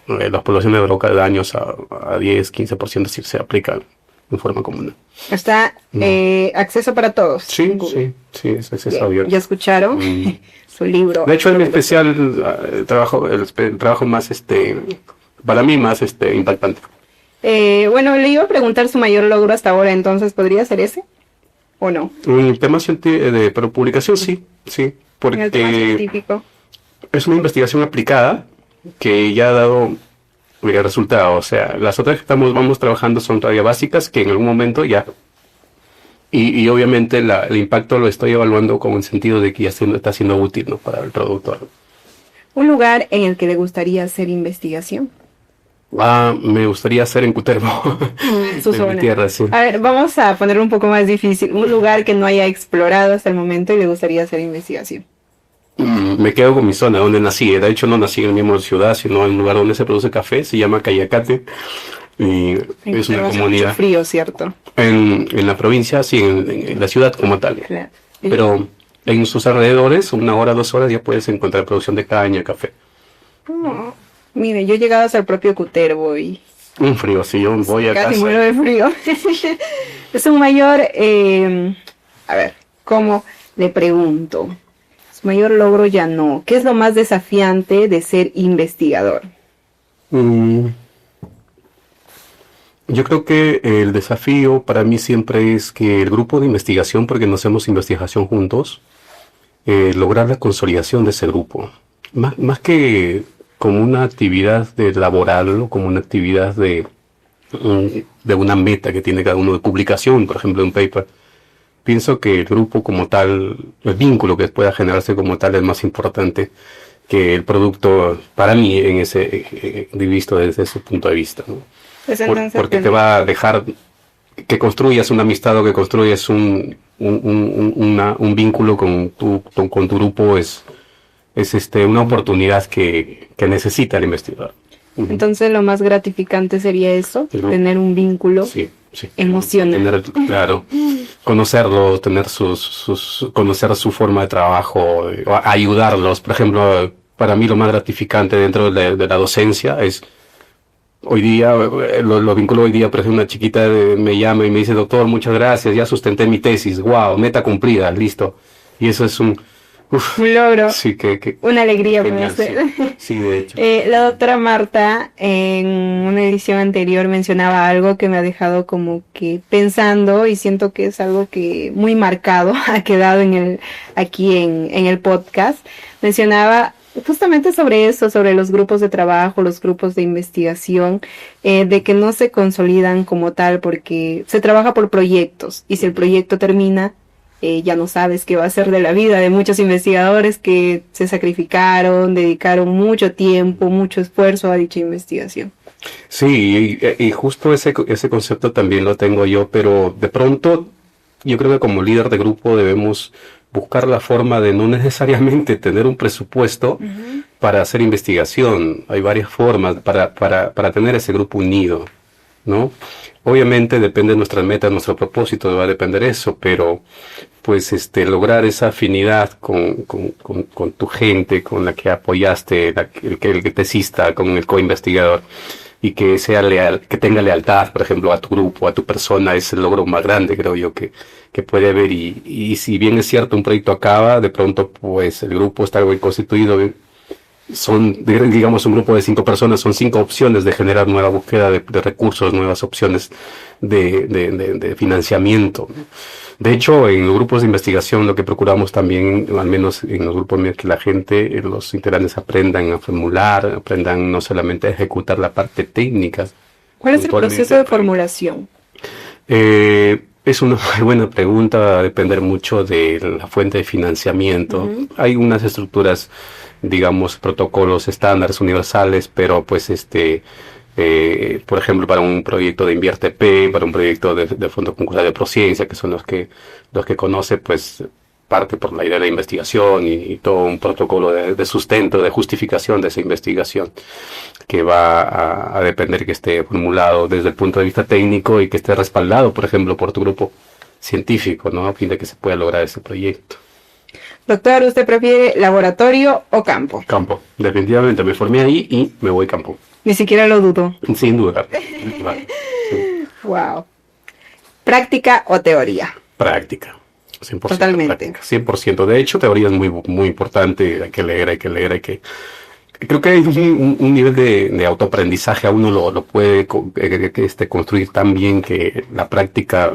las poblaciones de broca de daños a 10-15% si se aplica en forma común. Está acceso para todos. Sí, es acceso abierto. ¿Ya escucharon? Su libro. De hecho, es mi especial trabajo, el trabajo más, para mí más impactante. Bueno, le iba a preguntar su mayor logro hasta ahora, entonces, ¿podría ser ese? ¿O no? En temas de publicación, sí, porque en el tema científico. Es una investigación aplicada que ya ha dado resultados. O sea, las otras que vamos trabajando son todavía básicas, que en algún momento ya... Y obviamente el impacto lo estoy evaluando con el sentido de que ya está siendo útil, ¿no?, para el productor. ¿Un lugar en el que le gustaría hacer investigación? Me gustaría hacer en Cutervo. Su zona. En mi tierra, sí. A ver, vamos a ponerlo un poco más difícil. Un lugar que no haya explorado hasta el momento y le gustaría hacer investigación. Me quedo con mi zona, donde nací. De hecho, no nací en la misma ciudad, sino en un lugar donde se produce café. Se llama Cayacate. Y es una comunidad. Mucho frío, ¿cierto? En la provincia, sí, en la ciudad como tal. Claro. Pero en sus alrededores, 1 hora, 2 horas, ya puedes encontrar producción de caña, café. Mire, yo he llegado hasta el propio Cutervo y... Un frío, sí, yo voy a casi casa. muero de frío. Es un mayor... a ver, ¿cómo le pregunto? Su mayor logro ya no. ¿Qué es lo más desafiante de ser investigador? Yo creo que el desafío para mí siempre es que el grupo de investigación, porque no hacemos investigación juntos, lograr la consolidación de ese grupo. Más que como una actividad laboral o como una actividad de una meta que tiene cada uno de publicación, por ejemplo, un paper. Pienso que el grupo como tal, el vínculo que pueda generarse como tal es más importante que el producto para mí en ese visto desde ese punto de vista, ¿no? Porque te va a dejar que construyas una amistad o que construyas un vínculo con tu grupo es una oportunidad que necesita el investigador. Entonces lo más gratificante sería eso, tener un vínculo emocional. Claro, conocerlos, conocer su forma de trabajo, ayudarlos. Por ejemplo, para mí lo más gratificante dentro de la docencia es hoy día, lo vinculo hoy día, por ejemplo, una chiquita me llama y me dice: doctor, muchas gracias, ya sustenté mi tesis, wow, meta cumplida, listo. Y eso es un logro, sí, una alegría para genial, usted. Sí, de hecho. La doctora Marta en una edición anterior mencionaba algo que me ha dejado como que pensando, y siento que es algo que muy marcado ha quedado aquí en el podcast. Mencionaba justamente sobre eso, sobre los grupos de trabajo, los grupos de investigación, de que no se consolidan como tal porque se trabaja por proyectos, y si el proyecto termina, ya no sabes qué va a ser de la vida de muchos investigadores que se sacrificaron, dedicaron mucho tiempo, mucho esfuerzo a dicha investigación. Sí, y justo ese concepto también lo tengo yo, pero de pronto yo creo que como líder de grupo debemos buscar la forma de no necesariamente tener un presupuesto Ujú. para hacer investigación. Hay varias formas para tener ese grupo unido, ¿no? Obviamente depende de nuestras metas, nuestro propósito, va a depender eso, pero pues lograr esa afinidad con tu gente, con la que apoyaste, el que tesista, con el co-investigador, y que sea leal, que tenga lealtad, por ejemplo, a tu grupo, a tu persona, es el logro más grande, creo yo, que puede haber. Y si bien es cierto, un proyecto acaba, de pronto, pues el grupo está bien constituido, son, digamos, un grupo de 5 personas, son 5 opciones de generar nueva búsqueda de recursos, nuevas opciones de financiamiento. De hecho, en los grupos de investigación lo que procuramos también, al menos en los grupos míos, que la gente, los integrantes aprendan a formular, aprendan no solamente a ejecutar la parte técnica. ¿Cuál es el proceso de formulación? Es una muy buena pregunta, va a depender mucho de la fuente de financiamiento. Ujú. Hay unas estructuras, digamos, protocolos estándares universales, pero pues por ejemplo, para un proyecto de Invierte P, para un proyecto de Fondo Concursario de Prociencia, que son los que conoce, pues parte por la idea de investigación y todo un protocolo de sustento, de justificación de esa investigación, que va a depender que esté formulado desde el punto de vista técnico y que esté respaldado, por ejemplo, por tu grupo científico, ¿no? A fin de que se pueda lograr ese proyecto. Doctor, ¿usted prefiere laboratorio o campo? Campo, definitivamente me formé ahí y me voy campo. Ni siquiera lo dudo. Sin duda. Vale. Sí. Wow. ¿Práctica o teoría? Práctica. 100% Totalmente. práctica. 100%. De hecho, teoría es muy importante. Hay que leer, hay que leer, hay que... Creo que hay un nivel de autoaprendizaje. A uno lo puede construir tan bien que la práctica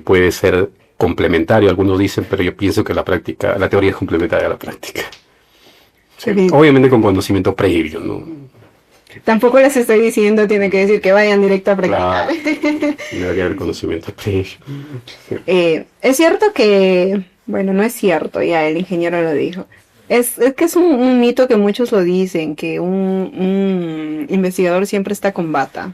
puede ser complementario. Algunos dicen, pero yo pienso que la teoría es complementaria a la práctica. Sí. Obviamente con conocimiento previo, ¿no? Tampoco les estoy diciendo, tiene que decir que vayan directo a practicar. Claro, debería haber conocimiento previo. Sí. Es cierto que, bueno, no es cierto, ya el ingeniero lo dijo. Es que es un mito que muchos lo dicen, que un investigador siempre está con bata.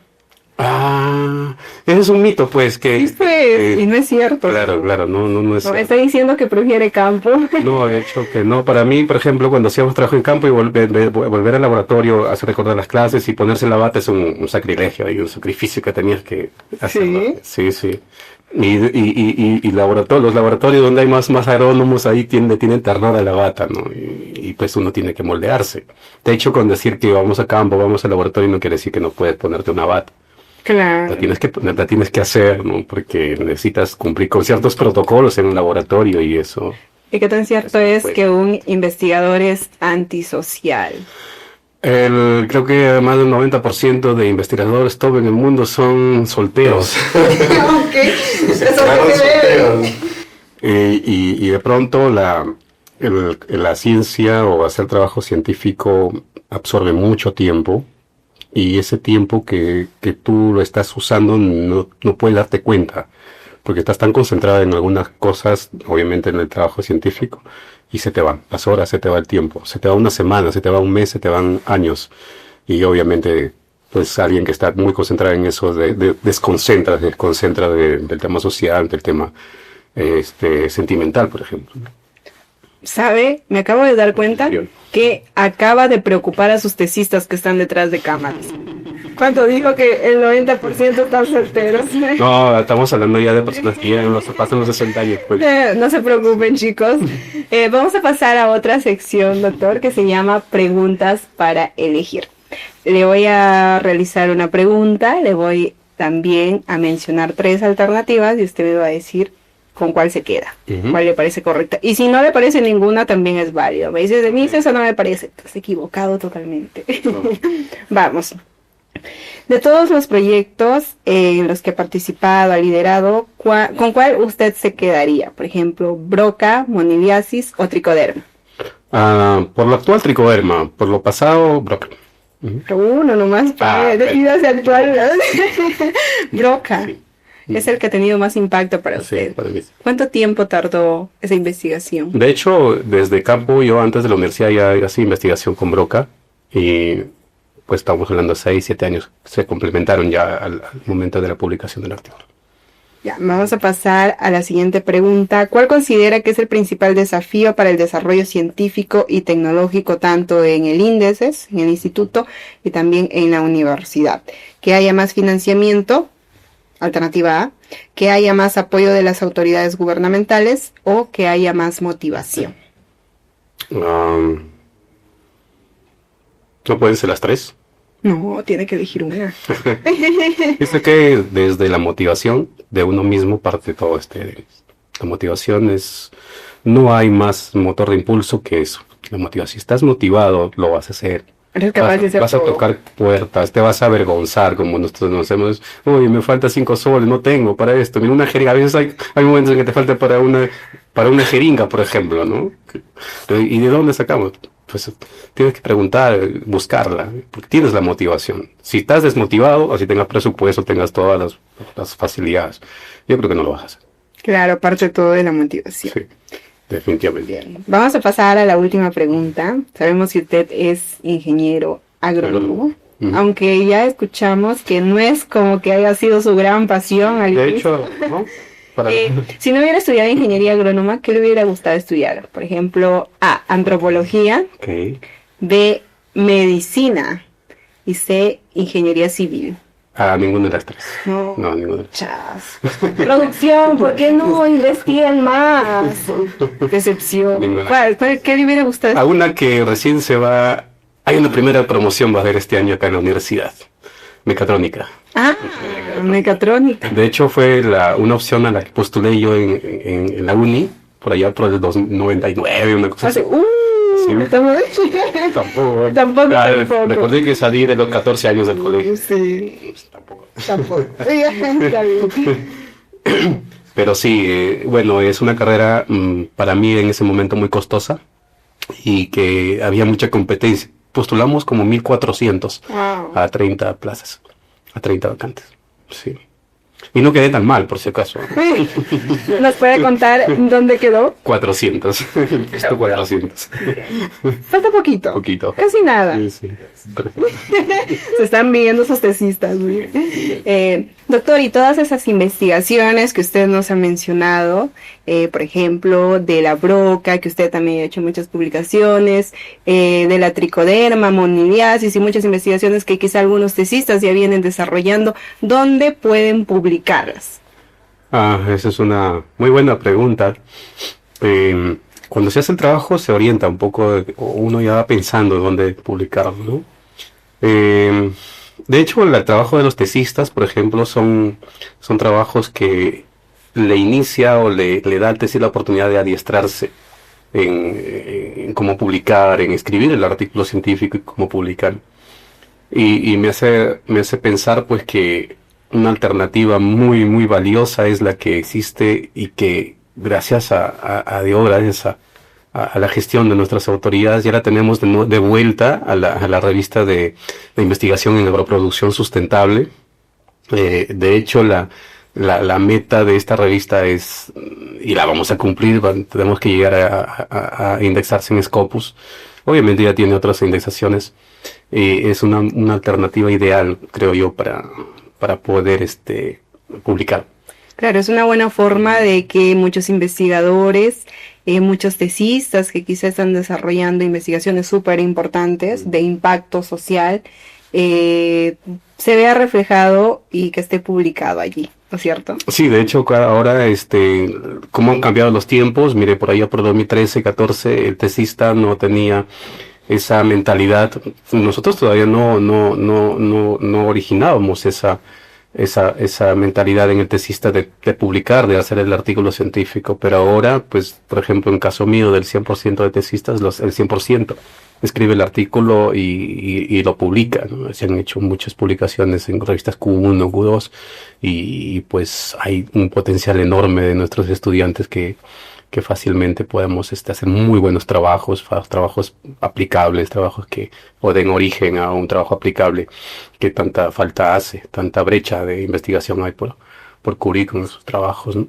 Ah, ese es un mito, pues, que... Sí, pues, y no es cierto. Claro, no es cierto. Está diciendo que prefiere campo. No, de hecho que no. Para mí, por ejemplo, cuando hacíamos trabajo en campo y volver al laboratorio, hacer recordar las clases y ponerse la bata es un sacrilegio y un sacrificio que tenías que hacer. Sí. Sí. Y los laboratorios donde hay más agrónomos ahí tienen terror a la bata, ¿no? Y pues uno tiene que moldearse. De hecho, con decir que vamos a campo, vamos al laboratorio, no quiere decir que no puedes ponerte una bata. Claro. La tienes que hacer, ¿no? Porque necesitas cumplir con ciertos protocolos en un laboratorio y eso. ¿Y qué tan cierto es que un investigador es antisocial? Creo que más del 90% de investigadores top en el mundo son solteros. Ok, eso y de pronto la ciencia o hacer trabajo científico absorbe mucho tiempo. Y ese tiempo que tú lo estás usando no puedes darte cuenta, porque estás tan concentrada en algunas cosas, obviamente en el trabajo científico, y se te van las horas, se te va el tiempo, se te va una semana, se te va un mes, se te van años, y obviamente pues alguien que está muy concentrado en eso desconcentra del tema social, del tema sentimental, por ejemplo. ¿Sabe? Me acabo de dar cuenta que acaba de preocupar a sus tesistas que están detrás de cámaras. ¿Cuánto dijo que el 90% están solteros? No, estamos hablando ya de personas que ya pasan los 60 años. Pues. No se preocupen, chicos. Vamos a pasar a otra sección, doctor, que se llama Preguntas para elegir. Le voy a realizar una pregunta, le voy también a mencionar 3 alternativas y usted me va a decir con cuál se queda, cuál le parece correcta. Y si no le parece ninguna, también es válido. Me dice, de mí eso no me parece. Estás equivocado totalmente. Vamos. De todos los proyectos en los que ha participado, ha liderado, ¿con cuál usted se quedaría? Por ejemplo, Broca, moniliasis o tricoderma. Por lo actual, tricoderma. Por lo pasado, Broca. Uno nomás, decídase actual. Broca. Sí. Es el que ha tenido más impacto para usted. Para mí. ¿Cuánto tiempo tardó esa investigación? De hecho, desde campo, yo antes de la universidad ya hacía investigación con Broca y pues estamos hablando de 6, 7 años, se complementaron ya al momento de la publicación del artículo. Ya, vamos a pasar a la siguiente pregunta. ¿Cuál considera que es el principal desafío para el desarrollo científico y tecnológico tanto en el INDESES, en el instituto, y también en la universidad? Que haya más financiamiento, alternativa A, que haya más apoyo de las autoridades gubernamentales o que haya más motivación. ¿No pueden ser las tres? No, tiene que elegir una. Dice que desde la motivación de uno mismo parte todo la motivación es, no hay más motor de impulso que eso. La motivación, si estás motivado, lo vas a hacer. Eres capaz de hacer Vas a todo. tocar puertas, te vas a avergonzar como nosotros nos hacemos. Uy, me falta 5 soles, no tengo para esto. Mira, una jeringa, a veces hay momentos en que te falta para una jeringa, por ejemplo, ¿no? ¿Y de dónde sacamos? Pues tienes que preguntar, buscarla, porque tienes la motivación. Si estás desmotivado, así tengas presupuesto, tengas todas las facilidades, yo creo que no lo vas a hacer. Claro, parte todo de la motivación. Sí, definitivamente. Bien, vamos a pasar a la última pregunta. Sabemos que usted es ingeniero agrónomo, aunque ya escuchamos que no es como que haya sido su gran pasión al De inicio. hecho, ¿no? Si no hubiera estudiado ingeniería agrónoma, ¿qué le hubiera gustado estudiar? Por ejemplo, A, antropología, Okay. B, medicina y C, ingeniería civil. Ninguna de las tres. No, Ninguna de las tres. chas. Producción, ¿por qué no investiguen más? Decepción. Ninguna. ¿Qué le hubiera gustado? A una que recién hay una primera promoción va a haber este año acá en la universidad, mecatrónica. Ah, mecatrónica. De hecho fue una opción a la que postulé yo en la uni, por allá por el 99, una cosa así. Sí. Tampoco. Tampoco. Recordé que salí de los 14 años del colegio. Sí. Tampoco. Está bien. Pero sí, bueno, es una carrera para mí en ese momento muy costosa y que había mucha competencia. Postulamos como 1.400 Wow. a 30 plazas, a 30 vacantes. Sí. Y no quedé tan mal, por si acaso. ¿Nos puede contar dónde quedó? 400. Esto 400. Falta poquito. Poquito. Casi nada. Sí, sí. Se están viendo esos tesistas. Doctor, y todas esas investigaciones que usted nos ha mencionado, por ejemplo, de la broca, que usted también ha hecho muchas publicaciones, de la tricoderma, moniliasis y muchas investigaciones que quizá algunos tesistas ya vienen desarrollando, ¿dónde pueden publicarlas? Esa es una muy buena pregunta. Cuando se hace el trabajo se orienta un poco, uno ya va pensando dónde publicarlo, ¿no? De hecho, el trabajo de los tesistas, por ejemplo, son trabajos que le inicia o le da al tesis la oportunidad de adiestrarse en cómo publicar, en escribir el artículo científico y cómo publicar. Y me hace pensar pues que una alternativa muy, muy valiosa es la que existe y que gracias a Dios, gracias a la gestión de nuestras autoridades, ya la tenemos de vuelta a la revista de investigación en agroproducción sustentable. De hecho, la meta de esta revista es, y la vamos a cumplir, tenemos que llegar a indexarse en Scopus. Obviamente ya tiene otras indexaciones. Es una alternativa ideal, creo yo, para poder publicar. Claro, es una buena forma de que muchos investigadores, muchos tesistas que quizás están desarrollando investigaciones súper importantes de impacto social, se vea reflejado y que esté publicado allí, ¿no es cierto? Sí, de hecho, ahora, cómo han cambiado los tiempos. Mire, por allá por 2013, 14, el tesista no tenía esa mentalidad. Nosotros todavía no originábamos esa mentalidad en el tesista de publicar, de hacer el artículo científico, pero ahora, pues, por ejemplo, en caso mío del 100% de tesistas, el 100% escribe el artículo y lo publica, ¿no? Se han hecho muchas publicaciones en revistas Q1, Q2, y pues hay un potencial enorme de nuestros estudiantes que fácilmente podemos hacer muy buenos trabajos aplicables, trabajos que o den origen a un trabajo aplicable que tanta falta hace, tanta brecha de investigación hay por cubrir con esos trabajos, ¿no?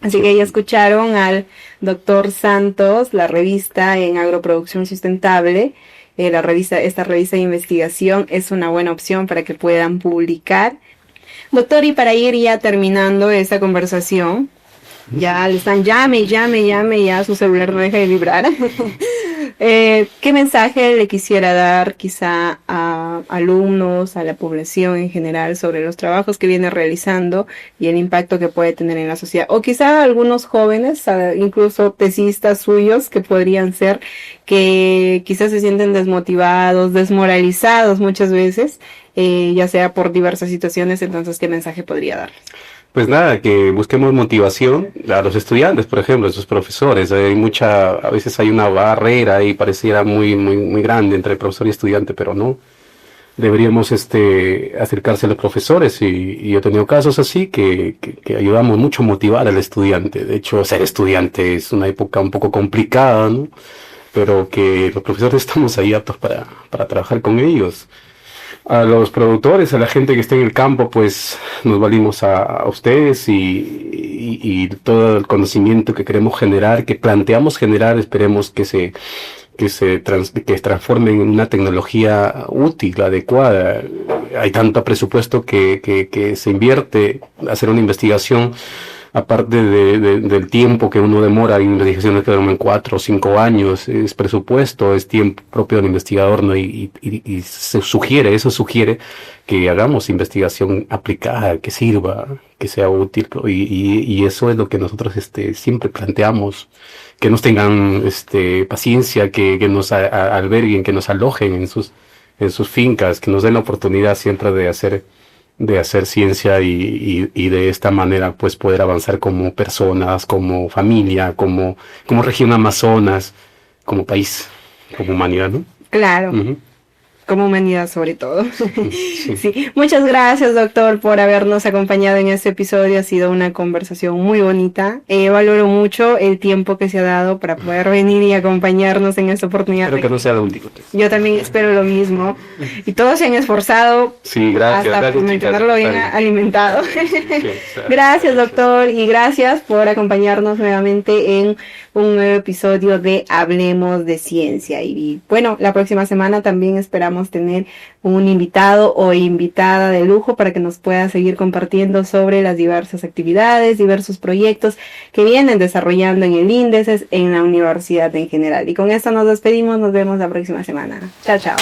Así que ya escucharon al doctor Santos, la revista en agroproducción sustentable, esta revista de investigación es una buena opción para que puedan publicar. Doctor, y para ir ya terminando esta conversación, ya le están llame, ya su celular no deja de vibrar. ¿Qué mensaje le quisiera dar quizá a alumnos, a la población en general sobre los trabajos que viene realizando y el impacto que puede tener en la sociedad? O quizá a algunos jóvenes, incluso tesistas suyos, que podrían ser, que quizás se sienten desmotivados, desmoralizados muchas veces, ya sea por diversas situaciones. Entonces, ¿qué mensaje podría dar? Pues nada, que busquemos motivación a los estudiantes, por ejemplo, a sus profesores. A veces hay una barrera y pareciera muy grande entre profesor y estudiante, pero no. Deberíamos acercarse a los profesores y yo he tenido casos así que ayudamos mucho a motivar al estudiante. De hecho, ser estudiante es una época un poco complicada, ¿no? Pero que los profesores estamos ahí aptos para trabajar con ellos. A los productores, a la gente que está en el campo, pues nos valimos a ustedes y todo el conocimiento que queremos generar, que planteamos generar, esperemos que se transforme en una tecnología útil, adecuada. Hay tanto presupuesto que se invierte hacer una investigación, aparte del tiempo que uno demora en investigaciones que demoran 4 o 5 años, es presupuesto, es tiempo propio del investigador, ¿no? Y eso sugiere que hagamos investigación aplicada, que sirva, que sea útil, y eso es lo que nosotros siempre planteamos, que nos tengan paciencia, que nos alberguen, que nos alojen en sus fincas, que nos den la oportunidad siempre de hacer ciencia y de esta manera pues poder avanzar como personas, como familia, como región Amazonas, como país, como humanidad, ¿no? Claro. Uh-huh. Como humanidad sobre todo. Sí. Sí. Muchas gracias, doctor, por habernos acompañado en este episodio. Ha sido una conversación muy bonita. Valoro mucho el tiempo que se ha dado para poder venir y acompañarnos en esta oportunidad. Espero que no sea la última. Yo también espero lo mismo. Y todos se han esforzado. Sí, gracias. Hasta mantenerlo bien alimentado. Sí, Gracias, doctor, y gracias por acompañarnos nuevamente en un nuevo episodio de Hablemos de Ciencia. Y bueno, la próxima semana también esperamos tener un invitado o invitada de lujo para que nos pueda seguir compartiendo sobre las diversas actividades, diversos proyectos que vienen desarrollando en el Índices, en la universidad en general. Y con esto nos despedimos, nos vemos la próxima semana. Chao, chao.